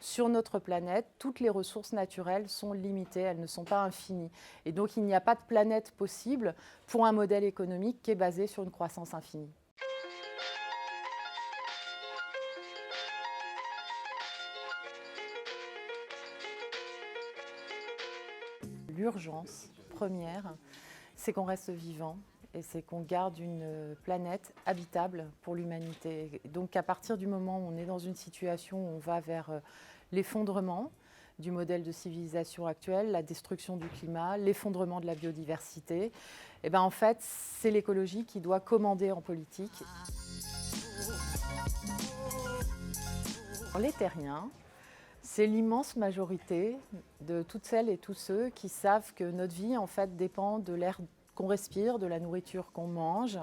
sur notre planète, toutes les ressources naturelles sont limitées, elles ne sont pas infinies. Et donc il n'y a pas de planète possible pour un modèle économique qui est basé sur une croissance infinie. L'urgence première, c'est qu'on reste vivant et c'est qu'on garde une planète habitable pour l'humanité. Donc à partir du moment où on est dans une situation où on va vers l'effondrement du modèle de civilisation actuel, la destruction du climat, l'effondrement de la biodiversité, et ben en fait c'est l'écologie qui doit commander en politique. Les terriens, c'est l'immense majorité de toutes celles et tous ceux qui savent que notre vie en fait dépend de l'air qu'on respire, de la nourriture qu'on mange,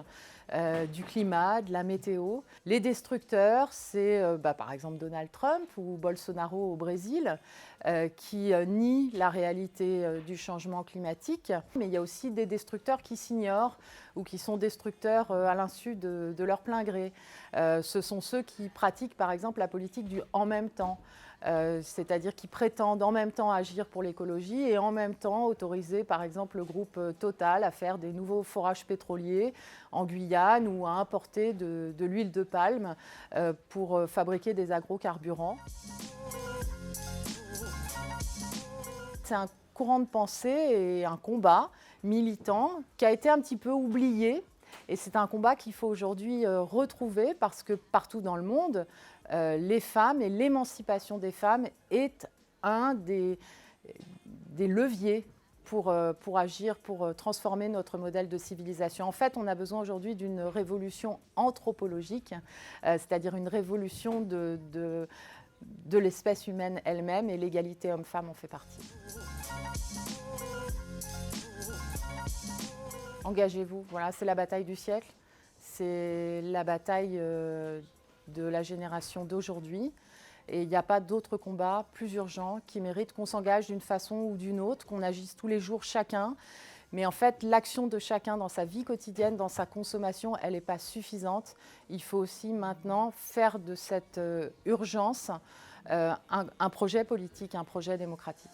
du climat, de la météo. Les destructeurs, c'est par exemple Donald Trump ou Bolsonaro au Brésil, qui nient la réalité du changement climatique. Mais il y a aussi des destructeurs qui s'ignorent ou qui sont destructeurs à l'insu de leur plein gré. Ce sont ceux qui pratiquent par exemple la politique du « en même temps ». C'est-à-dire qui prétendent en même temps agir pour l'écologie et en même temps autoriser par exemple le groupe Total à faire des nouveaux forages pétroliers en Guyane ou à importer de l'huile de palme pour fabriquer des agrocarburants. C'est un courant de pensée et un combat militant qui a été un petit peu oublié. Et c'est un combat qu'il faut aujourd'hui retrouver parce que partout dans le monde, les femmes et l'émancipation des femmes est un des leviers pour agir, pour transformer notre modèle de civilisation. En fait, on a besoin aujourd'hui d'une révolution anthropologique, c'est-à-dire une révolution de l'espèce humaine elle-même, et l'égalité homme-femme en fait partie. Engagez-vous, voilà, c'est la bataille du siècle, c'est la bataille de la génération d'aujourd'hui. Et il n'y a pas d'autre combat plus urgent qui mérite qu'on s'engage d'une façon ou d'une autre, qu'on agisse tous les jours chacun. Mais en fait, l'action de chacun dans sa vie quotidienne, dans sa consommation, elle n'est pas suffisante. Il faut aussi maintenant faire de cette urgence un projet politique, un projet démocratique.